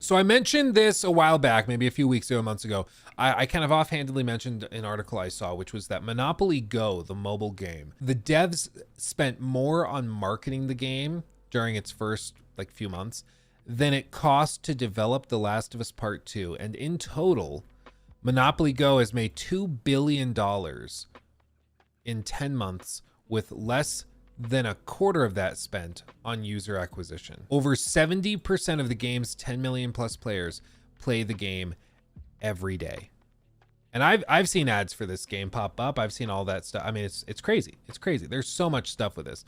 So I mentioned this a while back, maybe a few weeks ago, months ago. I kind of offhandedly mentioned an article I saw, which was that Monopoly Go, the mobile game, the devs spent more on marketing the game during its first like few months than it cost to develop The Last of Us Part 2. And in total, Monopoly Go has made $2 billion in 10 months with less than a quarter of that spent on user acquisition. Over 70% of the game's 10 million plus players play the game every day. And I've seen ads for this game pop up. I've seen all that stuff. I mean, it's crazy. It's crazy. There's so much stuff with this.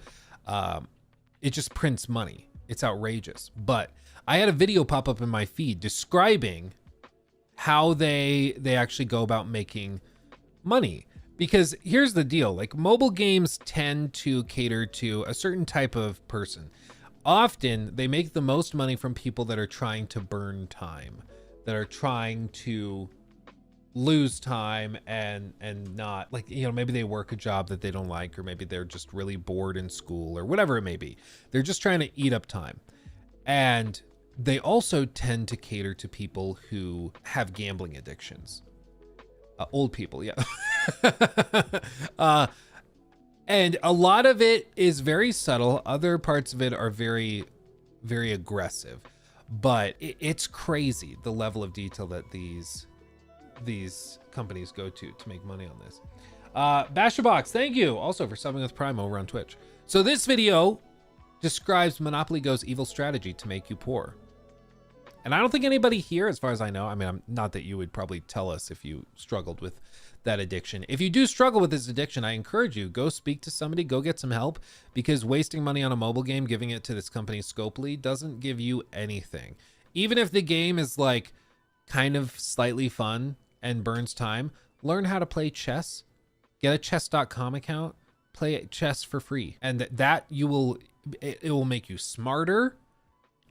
It just prints money. It's outrageous. But I had a video pop up in my feed describing how they actually go about making money. Because here's the deal, like mobile games tend to cater to a certain type of person. Often they make the most money from people that are trying to burn time, that are trying to lose time and not, like, you know, maybe they work a job that they don't like, or maybe they're just really bored in school or whatever it may be. They're just trying to eat up time. And they also tend to cater to people who have gambling addictions. Old people, yeah. And a lot of it is very subtle. Other parts of it are very, very aggressive. But it's crazy the level of detail that these companies go to make money on this. Basherbox, thank you also for subbing with Prime over on Twitch. So this video describes Monopoly Go's evil strategy to make you poor. And I don't think anybody here, as far as I know, I mean, not that you would probably tell us if you struggled with that addiction. If you do struggle with this addiction, I encourage you, go speak to somebody, go get some help, because wasting money on a mobile game, giving it to this company Scopely, doesn't give you anything. Even if the game is like kind of slightly fun and burns time, learn how to play chess, get a chess.com account, play chess for free. And that it will make you smarter.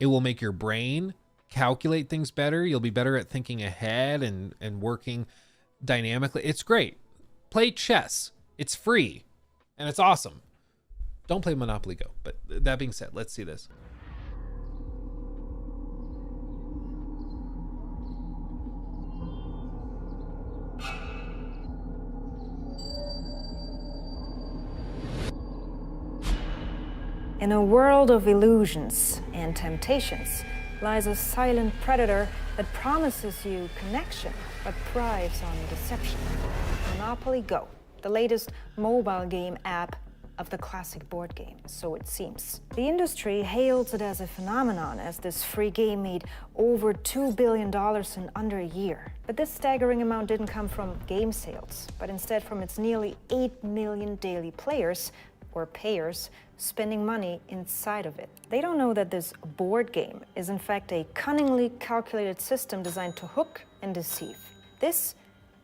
It will make your brain calculate things better. You'll be better at thinking ahead and working dynamically. It's great. Play chess. It's free and it's awesome. Don't play Monopoly Go. But that being said, let's see this. In a world of illusions and temptations lies a silent predator that promises you connection but thrives on deception. Monopoly Go, the latest mobile game app of the classic board game, so it seems. The industry hails it as a phenomenon, as this free game made over $2 billion in under a year. But this staggering amount didn't come from game sales, but instead from its nearly 8 million daily players, or payers, spending money inside of it. They don't know that this board game is in fact a cunningly calculated system designed to hook and deceive. This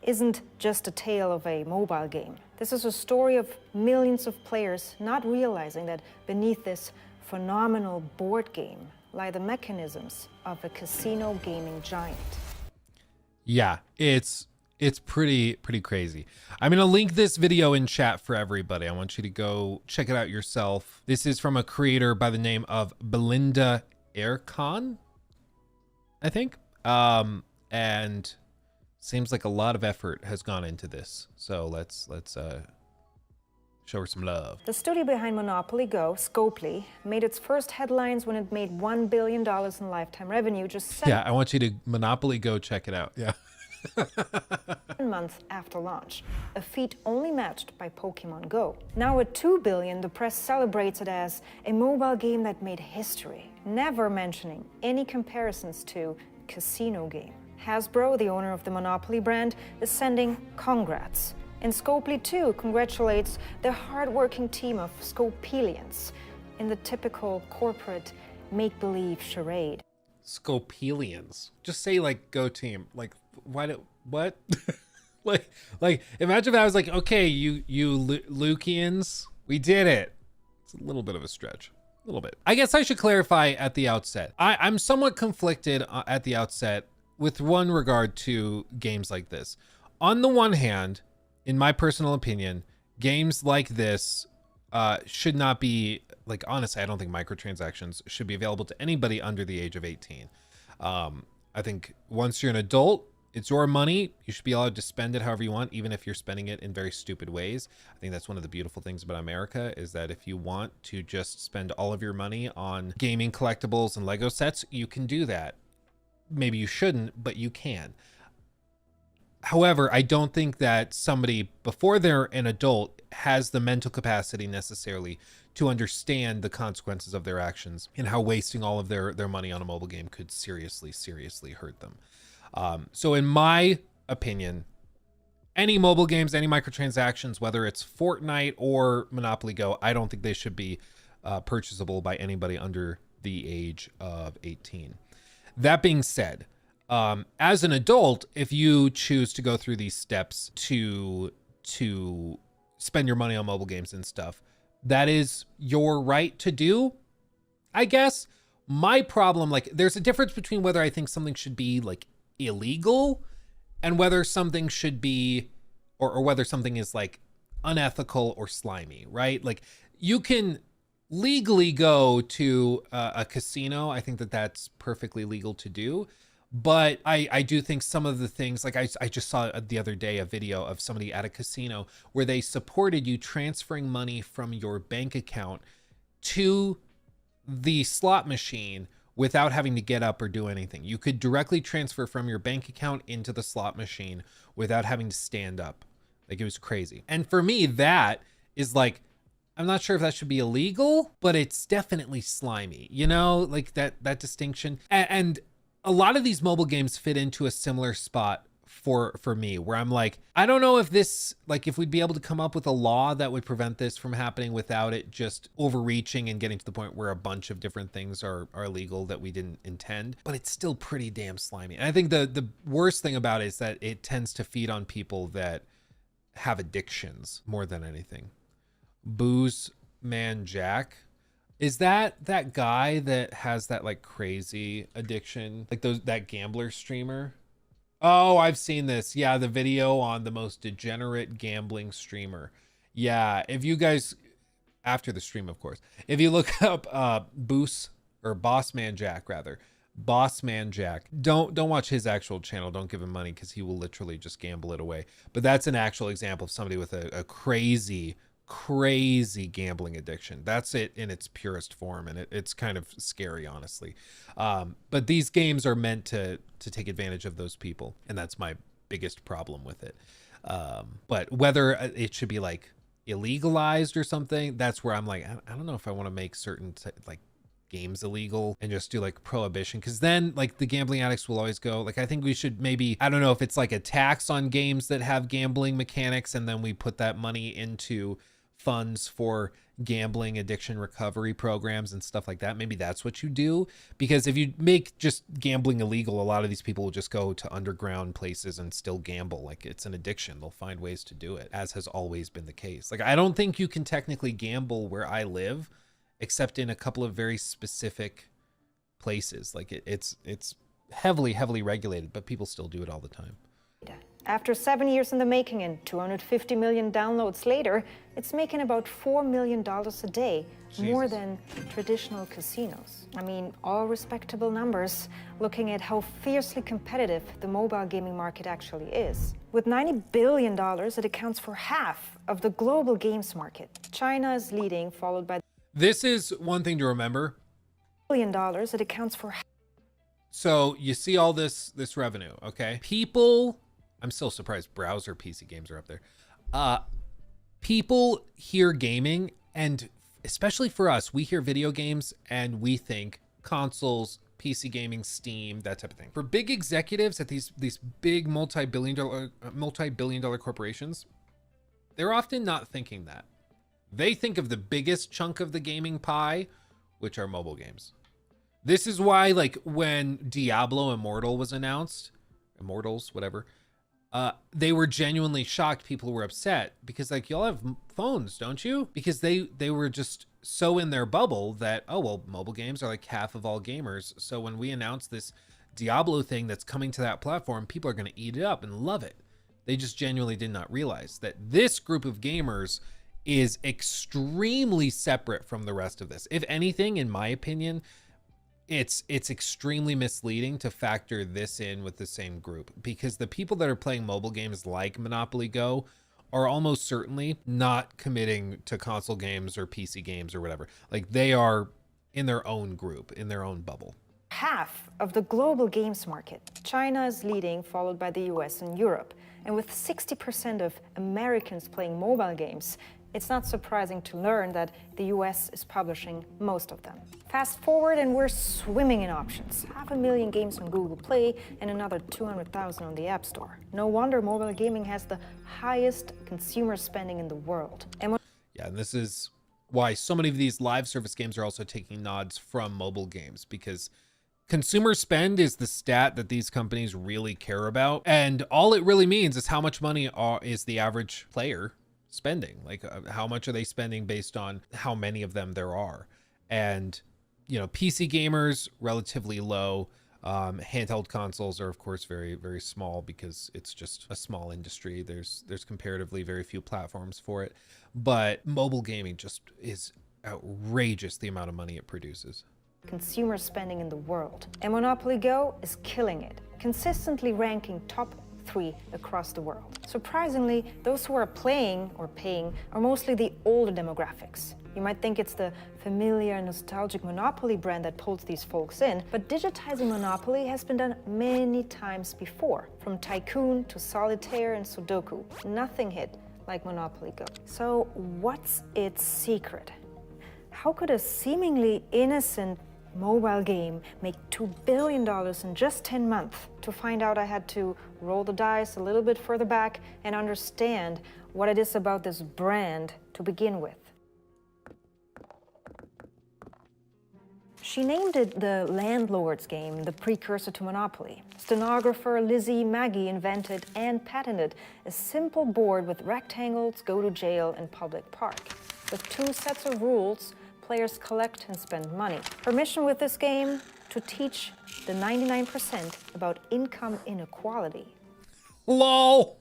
isn't just a tale of a mobile game. This is a story of millions of players not realizing that beneath this phenomenal board game lie the mechanisms of a casino gaming giant. Yeah, it's pretty crazy. I'm going to link this video in chat for everybody. I want you to go check it out yourself. This is from a creator by the name of Belinda Ercan, I think. And seems like a lot of effort has gone into this. So let's show her some love. The studio behind Monopoly Go, Scopely, made its first headlines when it made $1 billion in lifetime revenue just 7 I want you to Monopoly Go check it out. Yeah. months after launch, a feat only matched by Pokemon Go. Now at $2 billion, the press celebrates it as a mobile game that made history, never mentioning any comparisons to casino game. Hasbro, the owner of the Monopoly brand, is sending congrats. And Scopely too congratulates the hard-working team of Scopelians in the typical corporate make-believe charade. Scopelians. Just say like go team. Like what? like imagine if I was like, okay, you Lukians, we did it. It's a little bit of a stretch. A little bit. I guess I should clarify at the outset. I'm somewhat conflicted at the outset with one regard to games like this. On the one hand, in my personal opinion, games like this should not be, like, honestly, I don't think microtransactions should be available to anybody under the age of 18. I think once you're an adult, it's your money. You should be allowed to spend it however you want, even if you're spending it in very stupid ways. I think that's one of the beautiful things about America, is that if you want to just spend all of your money on gaming collectibles and Lego sets, you can do that. Maybe you shouldn't, but you can. However, I don't think that somebody before they're an adult has the mental capacity necessarily to understand the consequences of their actions and how wasting all of their money on a mobile game could seriously hurt them. So in my opinion, any mobile games, any microtransactions, whether it's Fortnite or Monopoly Go, I don't think they should be purchasable by anybody under the age of 18. That being said, as an adult, if you choose to go through these steps to spend your money on mobile games and stuff, that is your right to do, I guess. My problem, like, there's a difference between whether I think something should be like illegal and whether something should be, or whether something is like unethical or slimy, right? Like, you can legally go to a casino. I think that that's perfectly legal to do. But I do think some of the things, like I just saw the other day a video of somebody at a casino where they supported you transferring money from your bank account to the slot machine without having to get up or do anything. You could directly transfer from your bank account into the slot machine without having to stand up. Like, it was crazy. And for me, that is like, I'm not sure if that should be illegal, but it's definitely slimy, you know, like that distinction. And a lot of these mobile games fit into a similar spot for me, where I'm like, I don't know if this, like, if we'd be able to come up with a law that would prevent this from happening without it just overreaching and getting to the point where a bunch of different things are illegal that we didn't intend, but it's still pretty damn slimy. And I think the worst thing about it is that it tends to feed on people that have addictions more than anything. Booze Man Jack. Is that guy that has that like crazy addiction? Like that gambler streamer? Oh, I've seen this. Yeah, the video on the most degenerate gambling streamer. Yeah, if you guys, after the stream, of course, if you look up Boss Man Jack, don't watch his actual channel. Don't give him money, because he will literally just gamble it away. But that's an actual example of somebody with a crazy gambling addiction. That's it in its purest form, and it's kind of scary, honestly. But these games are meant to take advantage of those people, and that's my biggest problem with it. But whether it should be like illegalized or something, that's where I'm like, I don't know if I want to make certain like games illegal and just do like prohibition, because then like the gambling addicts will always go. Like, I think we should maybe, I don't know if it's like a tax on games that have gambling mechanics, and then we put that money into funds for gambling addiction recovery programs and stuff like that. Maybe that's what you do, because if you make just gambling illegal, a lot of these people will just go to underground places and still gamble. Like, it's an addiction. They'll find ways to do it, as has always been the case. Like, I don't think you can technically gamble where I live, except in a couple of very specific places. Like, it's heavily regulated, but people still do it all the time. After 7 years in the making and 250 million downloads later, it's making about $4 million a day, more than traditional casinos. I mean, all respectable numbers, looking at how fiercely competitive the mobile gaming market actually is. With $90 billion, it accounts for half of the global games market. China is leading, followed by... This is one thing to remember. $1 billion, it accounts for... So you see all this revenue, okay? People... I'm still surprised browser PC games are up there. People hear gaming, and especially for us, we hear video games and we think consoles, PC gaming, Steam, that type of thing. For big executives at these big multi-billion dollar corporations, they're often not thinking that. They think of the biggest chunk of the gaming pie, which are mobile games. This is why, like, when Diablo Immortal was announced, Immortals, whatever, they were genuinely shocked. People were upset because, like, y'all have phones, don't you? Because they were just so in their bubble that, oh, well, mobile games are like half of all gamers. So when we announce this Diablo thing that's coming to that platform, people are going to eat it up and love it. They just genuinely did not realize that this group of gamers is extremely separate from the rest of this. If anything, in my opinion, it's extremely misleading to factor this in with the same group, because the people that are playing mobile games like Monopoly Go are almost certainly not committing to console games or PC games or whatever. Like, they are in their own group, in their own bubble. Half of the global games market. China is leading, followed by the US and Europe. And with 60% of Americans playing mobile games, it's not surprising to learn that the US is publishing most of them. Fast forward and we're swimming in options. 500,000 games on Google Play and another 200,000 on the App Store. No wonder mobile gaming has the highest consumer spending in the world. And yeah, and this is why so many of these live service games are also taking nods from mobile games, because consumer spend is the stat that these companies really care about. And all it really means is how much money is the average player spending. Like, how much are they spending based on how many of them there are. And, you know, PC gamers, relatively low. Handheld consoles are, of course, very, very small because it's just a small industry. There's comparatively very few platforms for it. But mobile gaming just is outrageous, the amount of money it produces. Consumer spending in the world. And Monopoly Go is killing it, consistently ranking top 3 across the world. Surprisingly, those who are playing or paying are mostly the older demographics. You might think it's the familiar, nostalgic Monopoly brand that pulls these folks in, but digitizing Monopoly has been done many times before. From Tycoon to Solitaire and Sudoku, nothing hit like Monopoly Go. So what's its secret? How could a seemingly innocent mobile game make $2 billion in just 10 months? To find out, I had to roll the dice a little bit further back and understand what it is about this brand to begin with. She named it the Landlord's Game, the precursor to Monopoly. Stenographer Lizzie Maggie invented and patented a simple board with rectangles, go to jail, and public park. With 2 sets of rules, players collect and spend money. Her mission with this game, to teach the 99% about income inequality. LOL!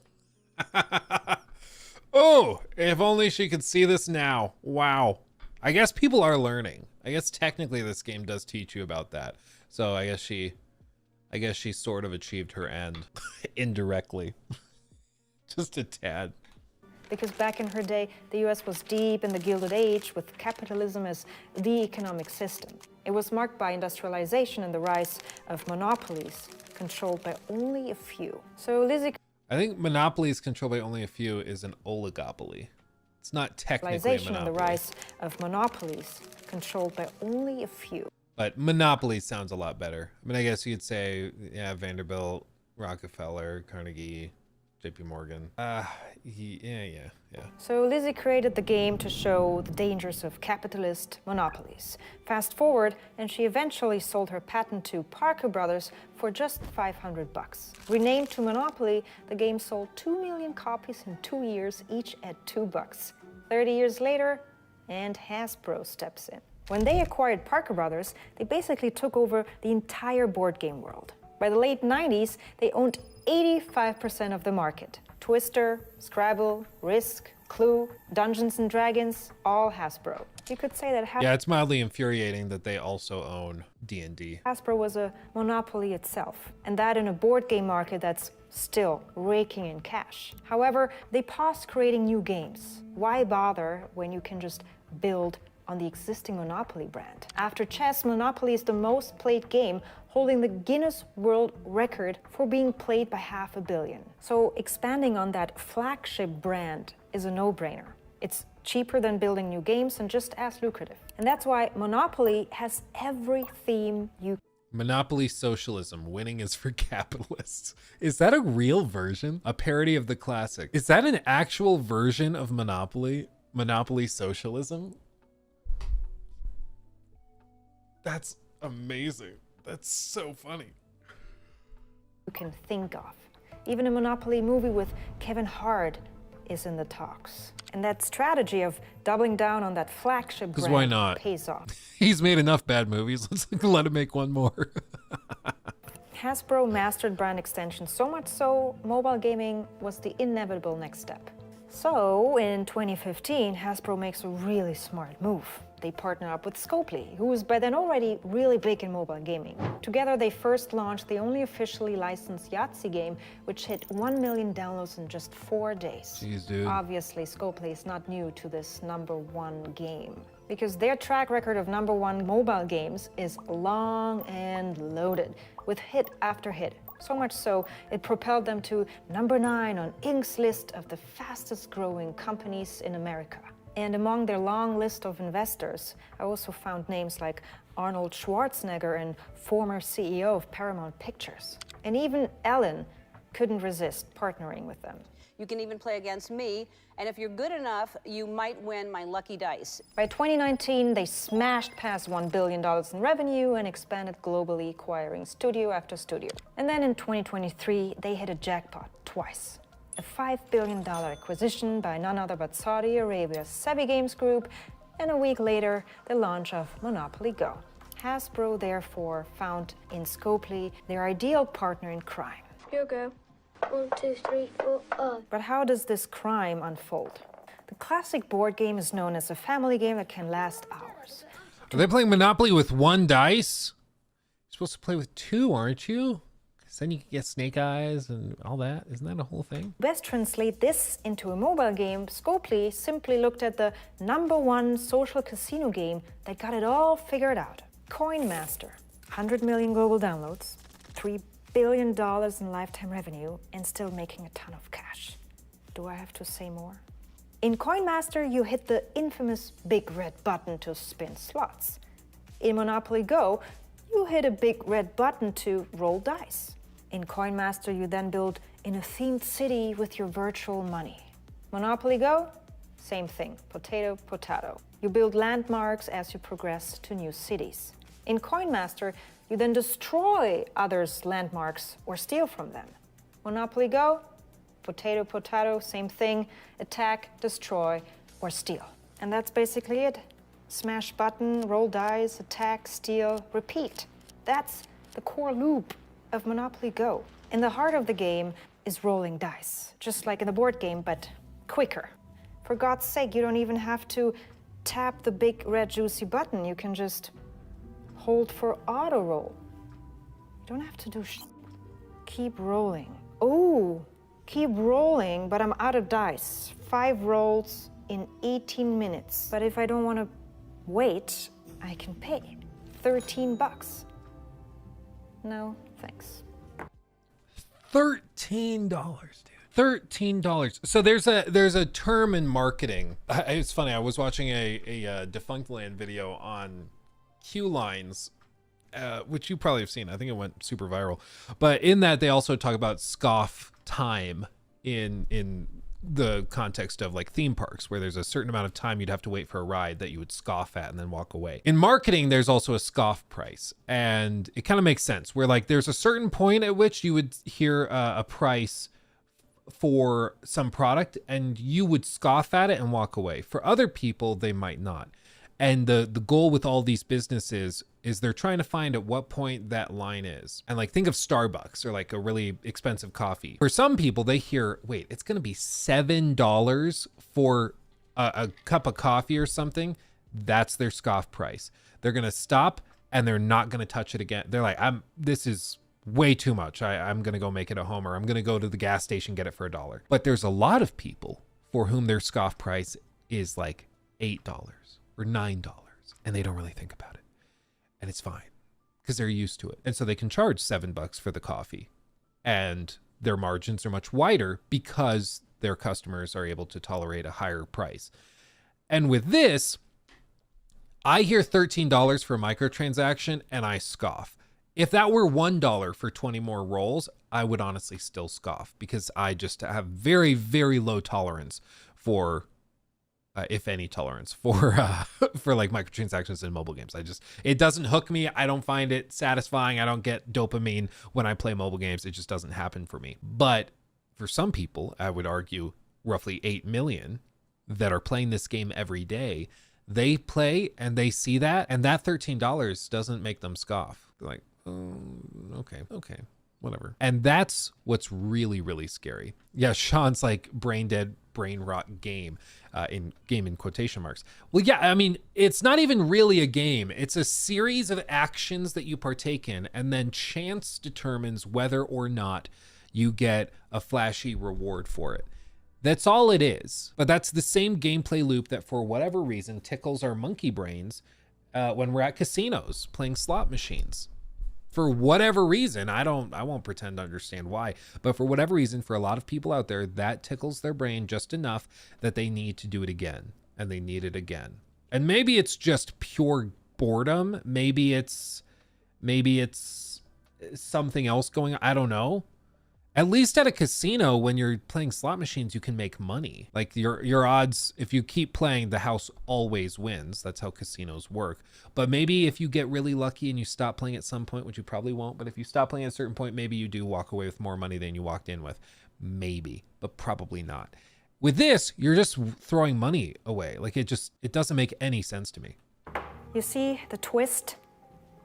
Oh, if only she could see this now. Wow. I guess people are learning. I guess technically this game does teach you about that. So I guess she sort of achieved her end indirectly. Just a tad. Because back in her day, the US was deep in the Gilded Age with capitalism as the economic system. It was marked by industrialization and the rise of monopolies controlled by only a few. So Lizzie... I think monopolies controlled by only a few is an oligopoly. It's not technically a monopoly. And the rise of monopolies controlled by only a few. But monopoly sounds a lot better. I mean, I guess you could say, yeah, Vanderbilt, Rockefeller, Carnegie, JP Morgan. Yeah. So Lizzie created the game to show the dangers of capitalist monopolies. Fast forward, and she eventually sold her patent to Parker Brothers for just $500. Renamed to Monopoly, the game sold 2 million copies in 2 years, each at $2. 30 years later, and Hasbro steps in. When they acquired Parker Brothers, they basically took over the entire board game world. By the late 90s, they owned 85% of the market. Twister, Scrabble, Risk, Clue, Dungeons and Dragons, all Hasbro. You could say that yeah, it's mildly infuriating that they also own D&D. Hasbro was a monopoly itself, and that in a board game market that's still raking in cash. However, they paused creating new games. Why bother when you can just build on the existing Monopoly brand? After chess, Monopoly is the most played game, holding the Guinness World Record for being played by 500 million. So expanding on that flagship brand is a no-brainer. It's cheaper than building new games and just as lucrative. And that's why Monopoly has every theme you... Monopoly socialism, winning is for capitalists. Is that a real version? A parody of the classic? Is that an actual version of Monopoly? Monopoly socialism? That's amazing. That's so funny. You can think of. Even a Monopoly movie with Kevin Hart is in the talks. And that strategy of doubling down on that flagship brand why not? Pays off. He's made enough bad movies. Let's let him make one more. Hasbro mastered brand extension so much so, mobile gaming was the inevitable next step. So, in 2015, Hasbro makes a really smart move. They partner up with Scopely, who was by then already really big in mobile gaming. Together, they first launched the only officially licensed Yahtzee game, which hit 1 million downloads in just 4 days. Jeez, dude. Obviously, Scopely is not new to this #1 game, because their track record of #1 mobile games is long and loaded, with hit after hit. So much so, it propelled them to #9 on Inc.'s list of the fastest growing companies in America. And among their long list of investors, I also found names like Arnold Schwarzenegger and former CEO of Paramount Pictures. And even Ellen couldn't resist partnering with them. You can even play against me, and if you're good enough, you might win my lucky dice. By 2019, they smashed past $1 billion in revenue and expanded globally, acquiring studio after studio. And then in 2023, they hit a jackpot twice. A $5 billion acquisition by none other but Saudi Arabia's Savvy Games Group, and a week later, the launch of Monopoly Go. Hasbro therefore found in Scopely their ideal partner in crime. Here we go. 1, 2, 3, 4, 5. But how does this crime unfold? The classic board game is known as a family game that can last hours. Are they playing Monopoly with 1 dice? You're supposed to play with 2, aren't you? Because then you can get snake eyes and all that. Isn't that a whole thing? Best translate this into a mobile game, Scopely simply looked at the #1 social casino game that got it all figured out. Coin Master, 100 million global downloads, $3 billion in lifetime revenue, and still making a ton of cash. Do I have to say more? In Coin Master, you hit the infamous big red button to spin slots. In Monopoly Go, you hit a big red button to roll dice. In Coin Master, you then build in a themed city with your virtual money. Monopoly Go, same thing, potato, potato. You build landmarks as you progress to new cities. In Coin Master, you then destroy others' landmarks or steal from them. Monopoly Go, potato, potato, same thing, attack, destroy, or steal. And that's basically it. Smash button, roll dice, attack, steal, repeat. That's the core loop of Monopoly Go. In the heart of the game is rolling dice, just like in the board game, but quicker. For God's sake, you don't even have to tap the big red juicy button. You can just hold for auto roll. You don't have to do keep rolling. Oh, keep rolling, but I'm out of dice. 5 rolls in 18 minutes. But if I don't want to wait, I can pay $13. No, thanks. $13, dude. $13. So there's a term in marketing. It's funny. I was watching a Defunct Land video on Q lines, which you probably have seen. I think it went super viral. But in that, they also talk about scoff time in the context of like theme parks, where there's a certain amount of time you'd have to wait for a ride that you would scoff at and then walk away. In marketing, there's also a scoff price, and it kind of makes sense where like there's a certain point at which you would hear a price for some product and you would scoff at it and walk away. For other people, they might not. And the goal with all these businesses is they're trying to find at what point that line is. And like, think of Starbucks or like a really expensive coffee. For some people, they hear, wait, it's going to be $7 for a cup of coffee or something. That's their scoff price. They're going to stop and they're not going to touch it again. They're like, this is way too much. I'm going to go make it at home, or I'm going to go to the gas station, get it for $1. But there's a lot of people for whom their scoff price is like $8 or $9, and they don't really think about it. And it's fine because they're used to it. And so they can charge $7 for the coffee, and their margins are much wider because their customers are able to tolerate a higher price. And with this, I hear $13 for a microtransaction and I scoff. If that were $1 for 20 more rolls, I would honestly still scoff, because I just have very, very low tolerance for if any tolerance for like microtransactions in mobile games. It doesn't hook me. I don't find it satisfying. I don't get dopamine when I play mobile games. It just doesn't happen for me. But for some people, I would argue roughly 8 million that are playing this game every day, they play and they see that, and that $13 doesn't make them scoff. They're like, oh, okay. whatever. And that's what's really, really scary. Yeah, Sean's like brain dead, brain rot game, in quotation marks. Well, yeah, I mean, it's not even really a game. It's a series of actions that you partake in, and then chance determines whether or not you get a flashy reward for it. That's all it is. But that's the same gameplay loop that for whatever reason tickles our monkey brains when we're at casinos playing slot machines. For whatever reason, I won't pretend to understand why, but for whatever reason, for a lot of people out there, that tickles their brain just enough that they need to do it again, and they need it again. And maybe it's just pure boredom. Maybe it's something else going on. I don't know. At least at a casino, when you're playing slot machines, you can make money. Like your odds, if you keep playing, the house always wins. That's how casinos work. But maybe if you get really lucky and you stop playing at some point, which you probably won't, but if you stop playing at a certain point, maybe you do walk away with more money than you walked in with. Maybe, but probably not. With this, you're just throwing money away. Like it doesn't make any sense to me. You see the twist?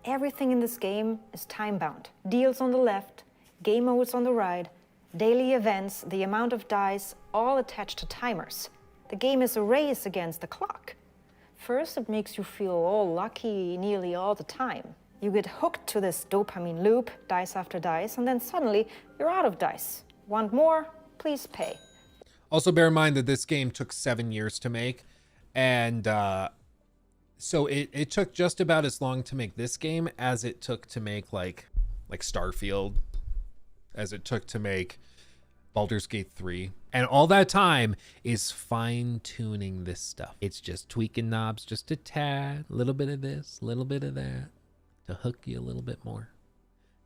Everything in this game is time-bound. Deals on the left, game modes on the right, daily events, the amount of dice, all attached to timers. The game is a race against the clock. First, it makes you feel all lucky nearly all the time. You get hooked to this dopamine loop, dice after dice, and then suddenly you're out of dice. Want more? Please pay. Also, bear in mind that this game took 7 years to make, and so it took just about as long to make this game as it took to make like Starfield, as it took to make Baldur's Gate 3. And all that time is fine-tuning this stuff. It's just tweaking knobs just a tad, a little bit of this, a little bit of that, to hook you a little bit more.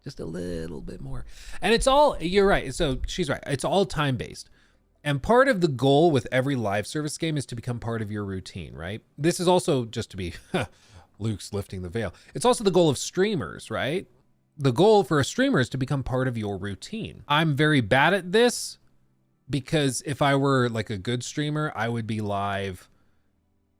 Just a little bit more. And it's all, you're right, so she's right, it's all time-based. And part of the goal with every live service game is to become part of your routine, right? This is also, just to be, Luke's lifting the veil, it's also the goal of streamers, right? The goal for a streamer is to become part of your routine. I'm very bad at this because if I were like a good streamer, I would be live,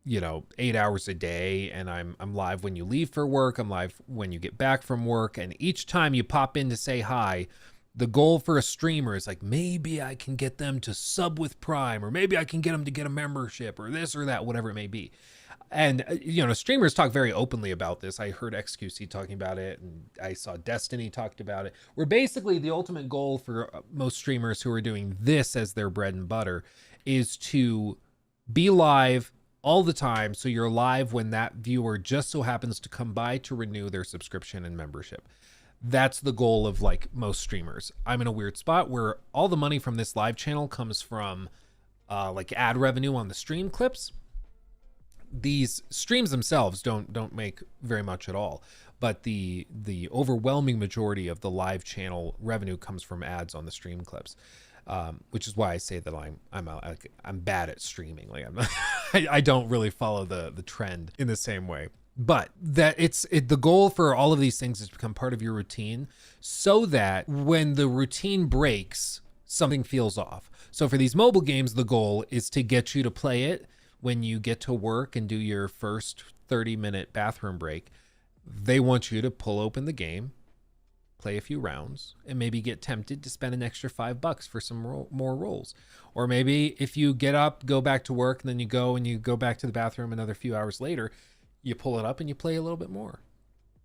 8 hours a day, and I'm live when you leave for work, I'm live when you get back from work, and each time you pop in to say hi, the goal for a streamer is like, maybe I can get them to sub with Prime, or maybe I can get them to get a membership, or this or that, whatever it may be. And, streamers talk very openly about this. I heard XQC talking about it, and I saw Destiny talked about it, where basically the ultimate goal for most streamers who are doing this as their bread and butter is to be live all the time. So you're live when that viewer just so happens to come by to renew their subscription and membership. That's the goal of like most streamers. I'm in a weird spot where all the money from this live channel comes from like ad revenue on the stream clips. These streams themselves don't make very much at all, but the overwhelming majority of the live channel revenue comes from ads on the stream clips, which is why I say that I'm bad at streaming. Like I don't really follow the trend in the same way. But that the goal for all of these things is to become part of your routine, so that when the routine breaks, something feels off. So for these mobile games, the goal is to get you to play it when you get to work and do your first 30-minute bathroom break. They want you to pull open the game, play a few rounds, and maybe get tempted to spend an extra $5 for some more rolls. Or maybe if you get up, go back to work, and then you go back to the bathroom another few hours later, you pull it up and you play a little bit more.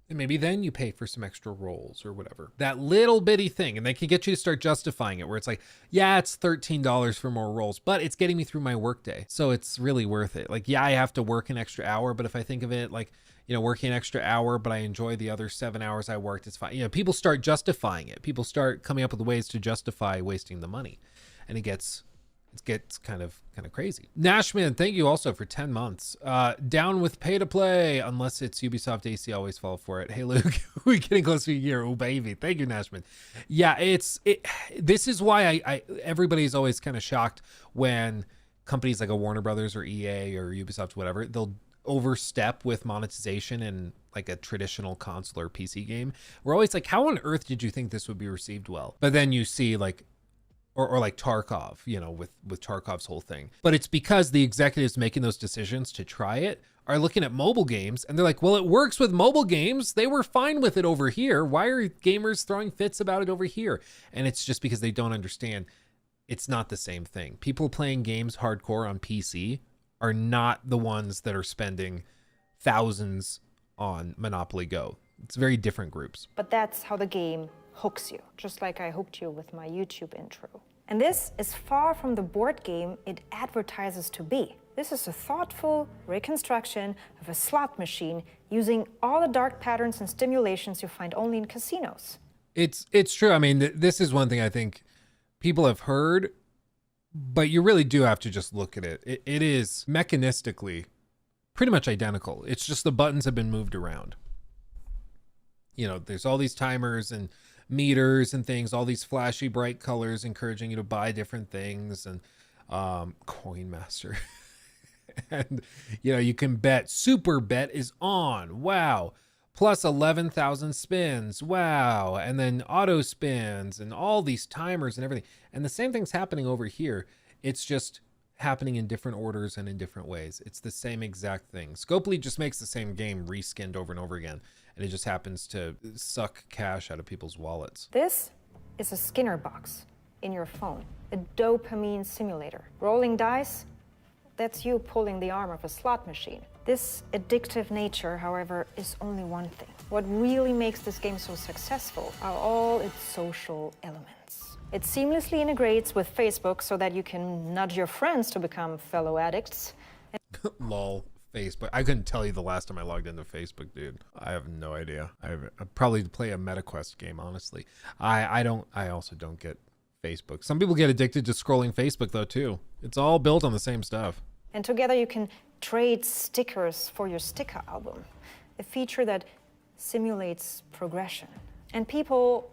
And maybe then you pay for some extra rolls or whatever. That little bitty thing. And they can get you to start justifying it, where it's like, yeah, it's $13 for more rolls, but it's getting me through my workday, so it's really worth it. Like, yeah, I have to work an extra hour, but if I think of it like, working an extra hour, but I enjoy the other 7 hours I worked, it's fine. People start justifying it. People start coming up with ways to justify wasting the money. And it gets kind of crazy. Nashman, thank you also for 10 months. Down with pay to play, unless it's Ubisoft AC, always fall for it. Hey Luke, we're getting close to a year. Oh baby, thank you, Nashman. Yeah, this is why I everybody's always kind of shocked when companies like a Warner Brothers or EA or Ubisoft, whatever, they'll overstep with monetization in like a traditional console or PC game. We're always like, how on earth did you think this would be received well? But then you see like, or like Tarkov, with Tarkov's whole thing. But it's because the executives making those decisions to try it are looking at mobile games and they're like, well, it works with mobile games. They were fine with it over here. Why are gamers throwing fits about it over here? And it's just because they don't understand it's not the same thing. People playing games hardcore on PC are not the ones that are spending thousands on Monopoly Go. It's very different groups. But that's how the game hooks you, just like I hooked you with my YouTube intro. And this is far from the board game it advertises to be. This is a thoughtful reconstruction of a slot machine using all the dark patterns and stimulations you find only in casinos. It's true. I mean, this is one thing I think people have heard, but you really do have to just look at it. It is mechanistically pretty much identical. It's just the buttons have been moved around. You know, there's all these timers and meters and things, all these flashy bright colors encouraging you to buy different things, and Coin Master. And, you know, you can bet. Super bet is on. Wow. Plus 11,000 spins. Wow. And then auto spins and all these timers and everything. And the same thing's happening over here. It's just happening in different orders and in different ways. It's the same exact thing. Scopely just makes the same game reskinned over and over again. And it just happens to suck cash out of people's wallets. This is a Skinner box in your phone, a dopamine simulator. Rolling dice, that's you pulling the arm of a slot machine. This addictive nature, however, is only one thing. What really makes this game so successful are all its social elements. It seamlessly integrates with Facebook so that you can nudge your friends to become fellow addicts. Lol. Facebook. I couldn't tell you the last time I logged into Facebook, dude. I have no idea. I probably play a MetaQuest game, honestly. I also don't get Facebook. Some people get addicted to scrolling Facebook though too. It's all built on the same stuff. And together you can trade stickers for your sticker album, a feature that simulates progression. And people,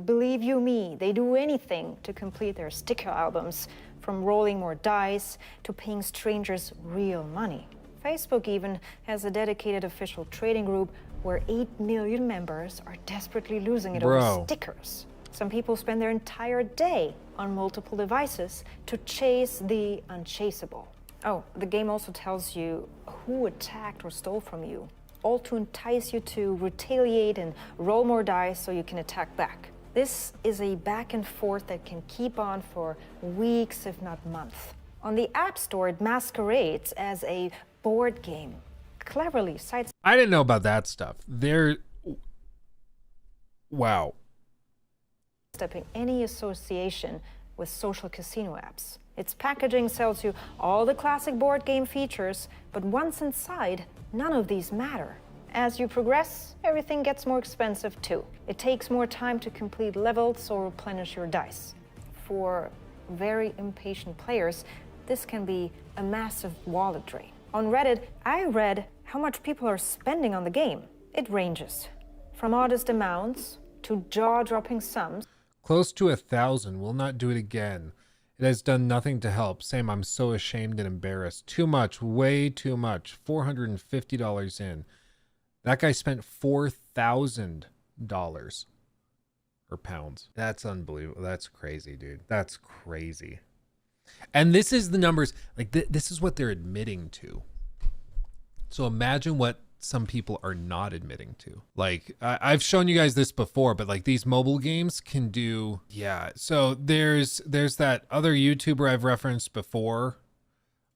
believe you me, they do anything to complete their sticker albums, from rolling more dice to paying strangers real money. Facebook even has a dedicated official trading group where 8 million members are desperately losing it over stickers. Some people spend their entire day on multiple devices to chase the unchaseable. Oh, the game also tells you who attacked or stole from you, all to entice you to retaliate and roll more dice so you can attack back. This is a back and forth that can keep on for weeks, if not months. On the App Store, it masquerades as a board game, cleverly I didn't know about that stuff. Wow. sidestepping any association with social casino apps. Its packaging sells you all the classic board game features, but once inside, none of these matter. As you progress, everything gets more expensive too. It takes more time to complete levels or replenish your dice. For very impatient players, this can be a massive wallet drain. On Reddit, I read how much people are spending on the game. It ranges from modest amounts to jaw-dropping sums. Close to 1,000. Will not do it again. It has done nothing to help. Same, I'm so ashamed and embarrassed. Too much, way too much. $450 in. That guy spent $4,000 or pounds. That's unbelievable. That's crazy, dude. That's crazy. And this is the numbers, like this is what they're admitting to. So imagine what some people are not admitting to. Like I've shown you guys this before, but like these mobile games can do, yeah. So there's that other YouTuber I've referenced before,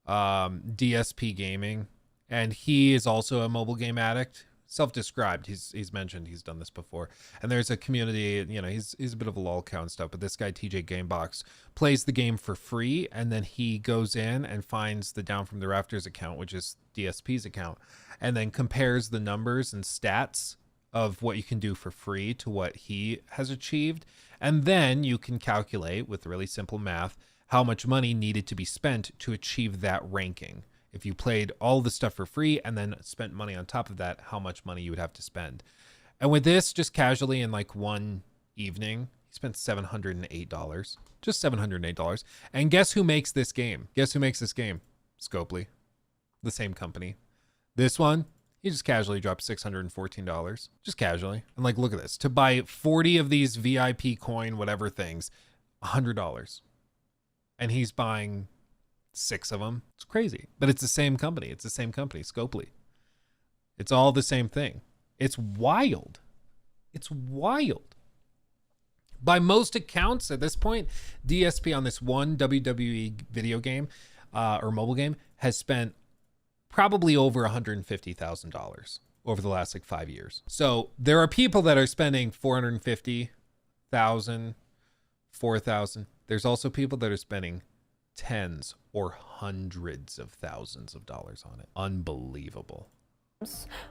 DSP Gaming, and he is also a mobile game addict. Self-described. He's mentioned he's done this before, and there's a community. You know, he's a bit of a lol count stuff, but this guy TJ Gamebox plays the game for free, and then he goes in and finds the Down from the Rafters account, which is DSP's account, and then compares the numbers and stats of what you can do for free to what he has achieved, and then you can calculate with really simple math how much money needed to be spent to achieve that ranking. If you played all the stuff for free and then spent money on top of that, how much money you would have to spend. And with this, just casually in like one evening, he spent $708. Just $708. And guess who makes this game? Guess who makes this game? Scopely. The same company. This one, he just casually dropped $614. Just casually. And like, look at this. To buy 40 of these VIP coin, whatever things, $100. And he's buying 6 of them. It's crazy. But it's the same company. It's the same company, Scopely. It's all the same thing. It's wild. It's wild. By most accounts at this point, DSP on this one WWE video game or mobile game has spent probably over $150,000 over the last like 5 years. So there are people that are spending $450,000, $4,000. There's also people that are spending tens or hundreds of thousands of dollars on it. Unbelievable.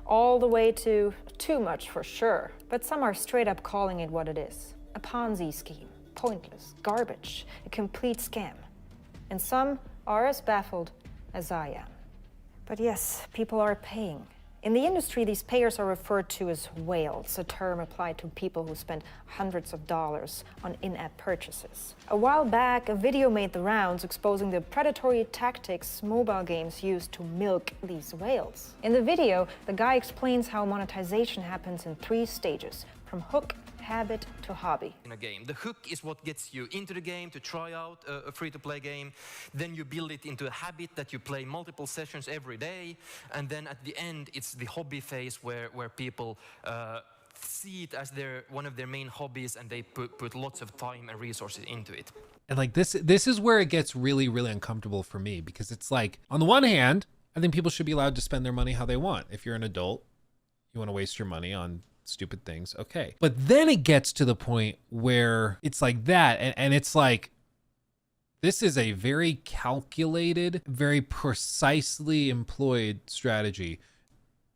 All the way to too much for sure. But some are straight up calling it what it is. A Ponzi scheme. Pointless. Garbage. A complete scam. And some are as baffled as I am. But yes, people are paying. In the industry, these payers are referred to as whales, a term applied to people who spend hundreds of dollars on in-app purchases. A while back, a video made the rounds exposing the predatory tactics mobile games use to milk these whales. In the video, the guy explains how monetization happens in 3 stages, from hook, habit to hobby. In a game, the hook is what gets you into the game to try out a free-to-play game. Then you build it into a habit that you play multiple sessions every day, and then at the end it's the hobby phase where people see it as one of their main hobbies, and they put lots of time and resources into it. And like this is where it gets really, really uncomfortable for me, because it's like, on the one hand, I think people should be allowed to spend their money how they want. If you're an adult, you want to waste your money on stupid things, okay. But then it gets to the point where it's like that, and it's like, this is a very calculated, very precisely employed strategy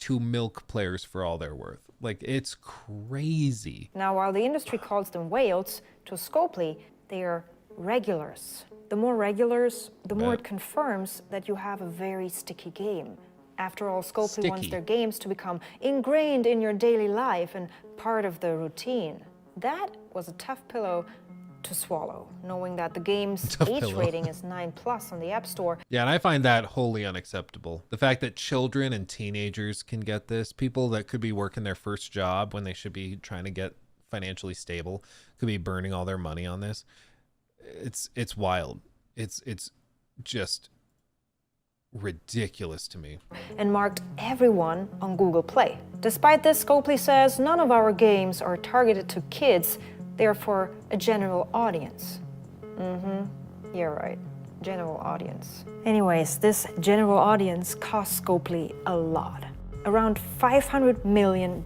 to milk players for all they're worth. Like, it's crazy. Now, while the industry calls them whales, to Scopely, they are regulars. The more regulars, the more it confirms that you have a very sticky game. After all, Scopely wants their games to become ingrained in your daily life and part of the routine. That was a tough pillow to swallow, knowing that the game's age rating is 9+ on the App Store. Yeah, and I find that wholly unacceptable. The fact that children and teenagers can get this, people that could be working their first job when they should be trying to get financially stable, could be burning all their money on this. It's wild. It's just ridiculous to me. And marked everyone on Google Play. Despite this, Scopely says none of our games are targeted to kids, they're for a general audience. You're right, general audience. Anyways, this general audience costs Scopely a lot. Around $500 million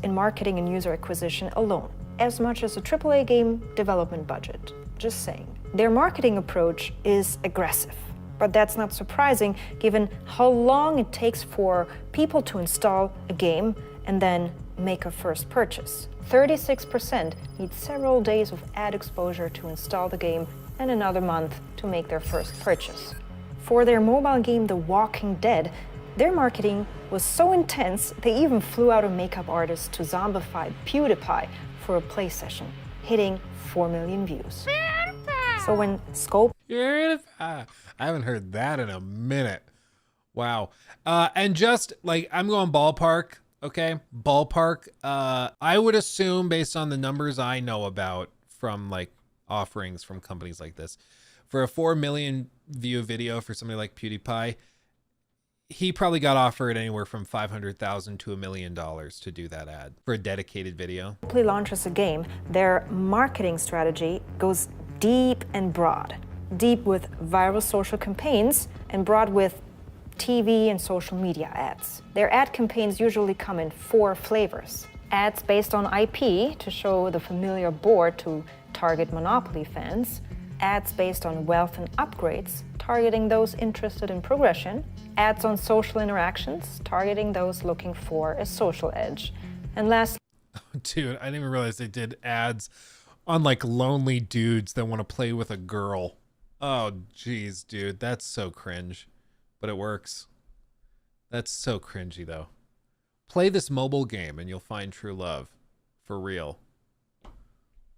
in marketing and user acquisition alone, as much as a AAA game development budget. Just saying. Their marketing approach is aggressive. But that's not surprising, given how long it takes for people to install a game and then make a first purchase. 36% need several days of ad exposure to install the game and another month to make their first purchase. For their mobile game The Walking Dead, their marketing was so intense, they even flew out a makeup artist to zombify PewDiePie for a play session, hitting 4 million views. So when Scope... I haven't heard that in a minute. Wow. And just like, I'm going ballpark, okay? Ballpark. I would assume, based on the numbers I know about from like offerings from companies like this, for a 4 million view video for somebody like PewDiePie, he probably got offered anywhere from $500,000 to $1 million to do that ad for a dedicated video. Scopely launches a game, their marketing strategy goes deep and broad. Deep with viral social campaigns and broad with TV and social media ads. Their ad campaigns usually come in 4 flavors. Ads based on IP to show the familiar board to target Monopoly fans. Ads based on wealth and upgrades, targeting those interested in progression. Ads on social interactions, targeting those looking for a social edge. And last... Dude, I didn't even realize they did ads on like lonely dudes that want to play with a girl. Oh, geez, dude, that's so cringe, but it works. That's so cringy, though. Play this mobile game and you'll find true love. For real.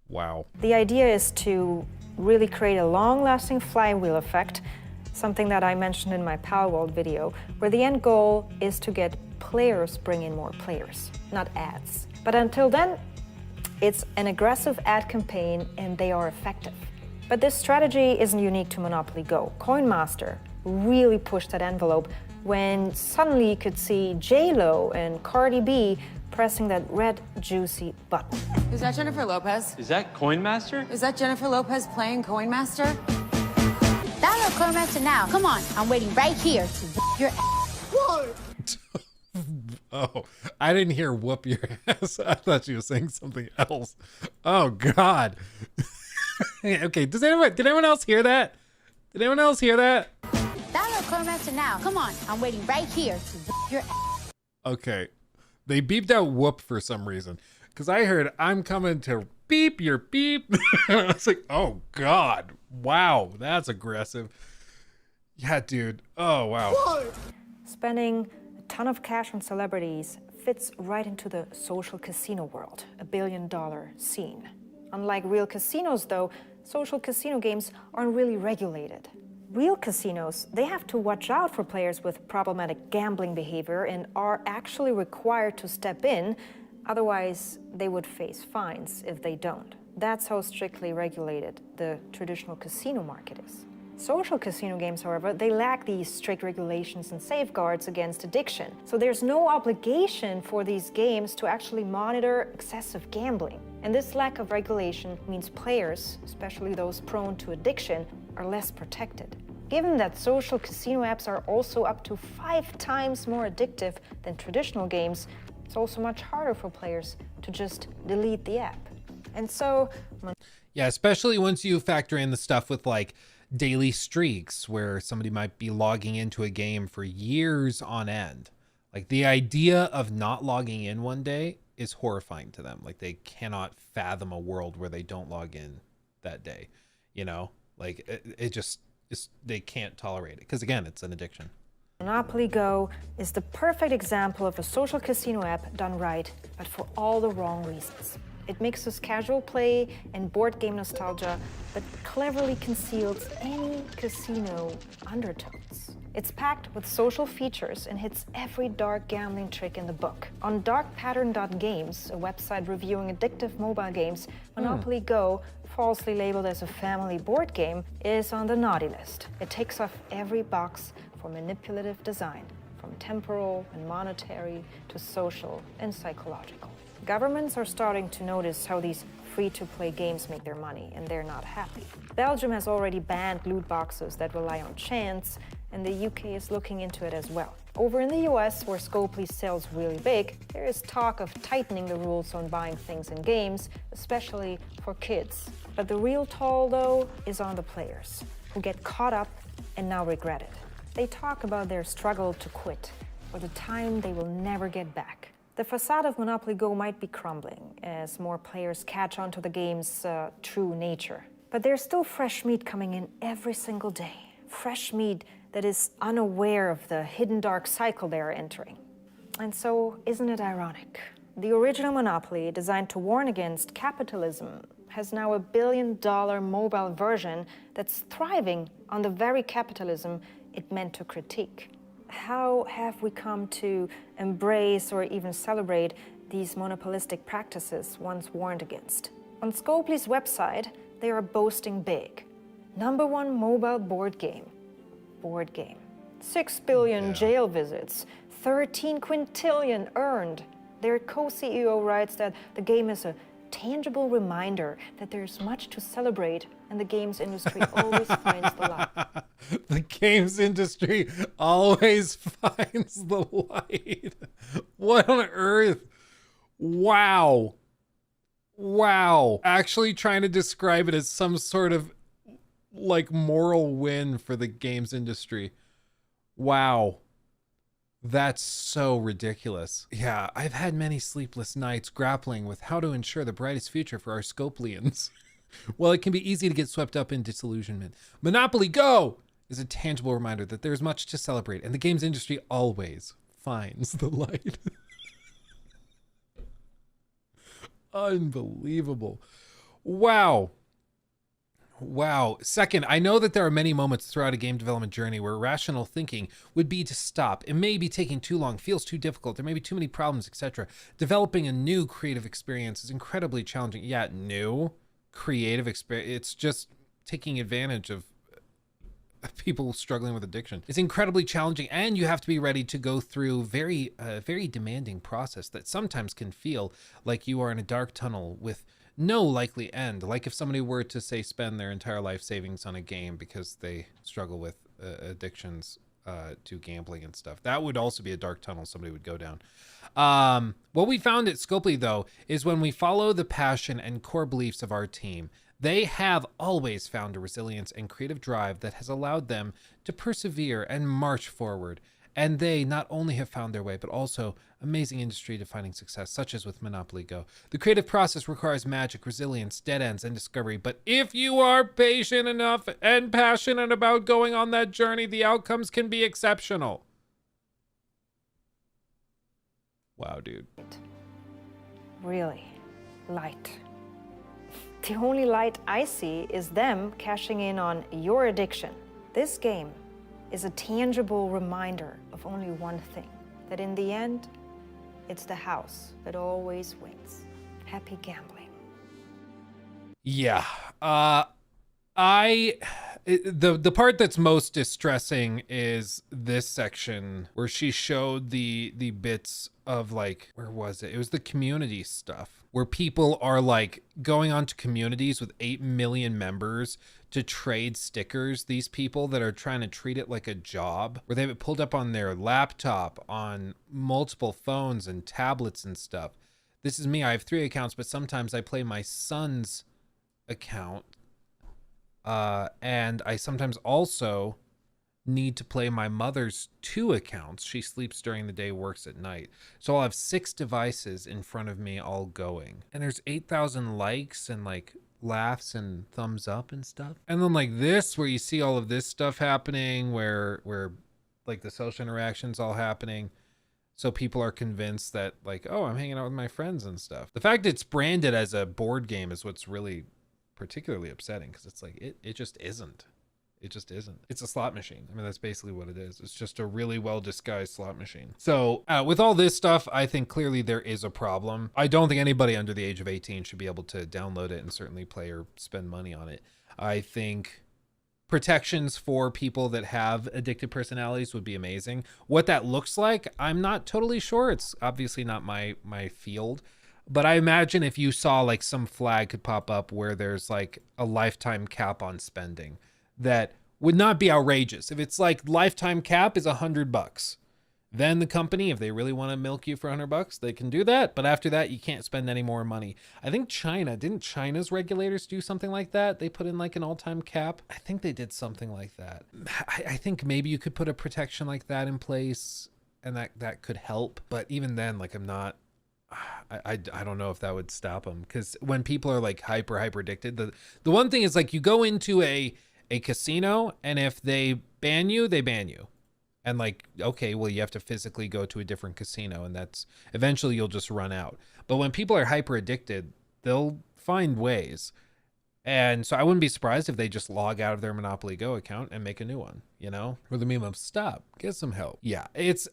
Wow. The idea is to really create a long-lasting flywheel effect, something that I mentioned in my Palworld video, where the end goal is to get players bring in more players, not ads. But until then, it's an aggressive ad campaign and they are effective. But this strategy isn't unique to Monopoly Go. Coin Master really pushed that envelope when suddenly you could see J-Lo and Cardi B pressing that red juicy button. Is that Jennifer Lopez? Is that Coin Master? Is that Jennifer Lopez playing Coin Master? Download Coin Master now. Come on, I'm waiting right here to whoop your ass. Oh, I didn't hear whoop your ass. I thought she was saying something else. Oh God. Okay, did anyone else hear that? Did anyone else hear that? Download Coin Master now. Come on, I'm waiting right here to whoop your ass. Okay. They beeped out whoop for some reason. Because I heard I'm coming to beep your beep. I was like, oh God. Wow, that's aggressive. Yeah, dude. Oh wow. Spending a ton of cash on celebrities fits right into the social casino world, a billion-dollar scene. Unlike real casinos, though, social casino games aren't really regulated. Real casinos, they have to watch out for players with problematic gambling behavior and are actually required to step in, otherwise they would face fines if they don't. That's how strictly regulated the traditional casino market is. Social casino games, however, they lack these strict regulations and safeguards against addiction. So there's no obligation for these games to actually monitor excessive gambling. And this lack of regulation means players, especially those prone to addiction, are less protected. Given that social casino apps are also up to 5 times more addictive than traditional games, it's also much harder for players to just delete the app. And so... Yeah, especially once you factor in the stuff with like daily streaks where somebody might be logging into a game for years on end. Like the idea of not logging in one day is horrifying to them. Like they cannot fathom a world where they don't log in that day, you know, like it just is, they can't tolerate it because again, it's an addiction. Monopoly Go is the perfect example of a social casino app done right, but for all the wrong reasons. It mixes casual play and board game nostalgia, but cleverly conceals any casino undertones. It's packed with social features and hits every dark gambling trick in the book. On darkpattern.games, a website reviewing addictive mobile games, Monopoly Go, falsely labeled as a family board game, is on the naughty list. It ticks off every box for manipulative design, from temporal and monetary to social and psychological. Governments are starting to notice how these free-to-play games make their money, and they're not happy. Belgium has already banned loot boxes that rely on chance, and the UK is looking into it as well. Over in the US, where Scopely sells really big, there is talk of tightening the rules on buying things in games, especially for kids. But the real toll, though, is on the players, who get caught up and now regret it. They talk about their struggle to quit, or the time they will never get back. The facade of Monopoly Go might be crumbling as more players catch on to the game's true nature. But there's still fresh meat coming in every single day. Fresh meat that is unaware of the hidden dark cycle they're entering. And so, isn't it ironic? The original Monopoly, designed to warn against capitalism, has now $1 billion mobile version that's thriving on the very capitalism it meant to critique. How have we come to embrace or even celebrate these monopolistic practices once warned against? On Scopely's website, they are boasting big. #1 mobile board game. 6 billion jail visits. 13 quintillion earned. Their co-CEO writes that the game is a tangible reminder that there's much to celebrate and the games industry always finds the light. The games industry always finds the light. What on earth? Wow. Wow. Actually trying to describe it as some sort of like moral win for the games industry. Wow. That's so ridiculous. Yeah, I've had many sleepless nights grappling with how to ensure the brightest future for our Scopelians. Well, it can be easy to get swept up in disillusionment. Monopoly Go is a tangible reminder that there's much to celebrate, and the games industry always finds the light. Unbelievable. Wow. Wow. Second, I know that there are many moments throughout a game development journey where rational thinking would be to stop. It may be taking too long, feels too difficult, there may be too many problems, etc. Developing a new creative experience is incredibly challenging. Yeah, new creative experience. It's just taking advantage of people struggling with addiction. It's incredibly challenging, and you have to be ready to go through very demanding process that sometimes can feel like you are in a dark tunnel with no likely end. Like if somebody were to say spend their entire life savings on a game because they struggle with addictions to gambling and stuff. That would also be a dark tunnel somebody would go down. What we found at Scopely, though, is when we follow the passion and core beliefs of our team, they have always found a resilience and creative drive that has allowed them to persevere and march forward. And they not only have found their way, but also amazing industry-defining success, such as with Monopoly Go. The creative process requires magic, resilience, dead ends, and discovery. But if you are patient enough and passionate about going on that journey, the outcomes can be exceptional. Wow, dude. Really, light. The only light I see is them cashing in on your addiction. This game is a tangible reminder of only one thing, that in the end, it's the house that always wins. Happy gambling. Yeah. The part that's most distressing is this section where she showed the bits of, like, where was it? It was the community stuff where people are like going on to communities with 8 million members to trade stickers. These people that are trying to treat it like a job, where they have it pulled up on their laptop, on multiple phones and tablets and stuff. This is me. I have 3 accounts, but sometimes I play my son's account. And I sometimes also need to play my mother's 2 accounts. She sleeps during the day, works at night. So I'll have 6 devices in front of me all going. And there's 8,000 likes and like laughs and thumbs up and stuff. And then like this, where you see all of this stuff happening, where like the social interactions all happening. So people are convinced that like, oh, I'm hanging out with my friends and stuff. The fact it's branded as a board game is what's really particularly upsetting, because it's like it just isn't. It just isn't. It's a slot machine. I mean, that's basically what it is. It's just a really well disguised slot machine. So with all this stuff, I think clearly there is a problem. I don't think anybody under the age of 18 should be able to download it and certainly play or spend money on it. I think protections for people that have addictive personalities would be amazing. What that looks like, I'm not totally sure. It's obviously not my field. But I imagine if you saw like some flag could pop up where there's like a lifetime cap on spending, that would not be outrageous. If it's like lifetime cap is $100, then the company, if they really want to milk you for $100, they can do that. But after that, you can't spend any more money. I think didn't China's regulators do something like that? They put in like an all-time cap. I think they did something like that. I think maybe you could put a protection like that in place, and that could help. But even then, like I don't know if that would stop them, because when people are like hyper addicted, the one thing is like you go into a casino, and if they ban you, they ban you. And like, okay, well, you have to physically go to a different casino, and that's eventually you'll just run out. But when people are hyper addicted, they'll find ways. And so I wouldn't be surprised if they just log out of their Monopoly Go account and make a new one, you know, or the meme of stop, get some help. Yeah, it's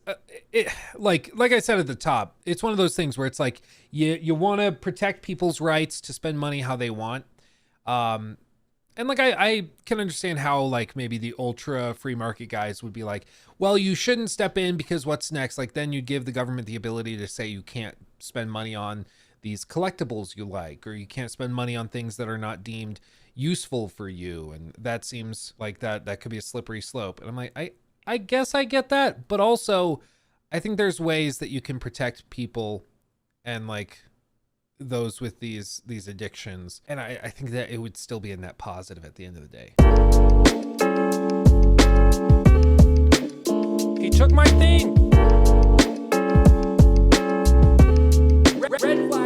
like I said at the top, it's one of those things where it's like you want to protect people's rights to spend money how they want. And like, I can understand how like maybe the ultra free market guys would be like, well, you shouldn't step in because what's next? Like then you give the government the ability to say you can't spend money on these collectibles you like, or you can't spend money on things that are not deemed useful for you. And that seems like that could be a slippery slope. And I'm like, I guess I get that. But also I think there's ways that you can protect people and like those with these addictions. And I think that it would still be a net positive at the end of the day. He took my thing. Red flag.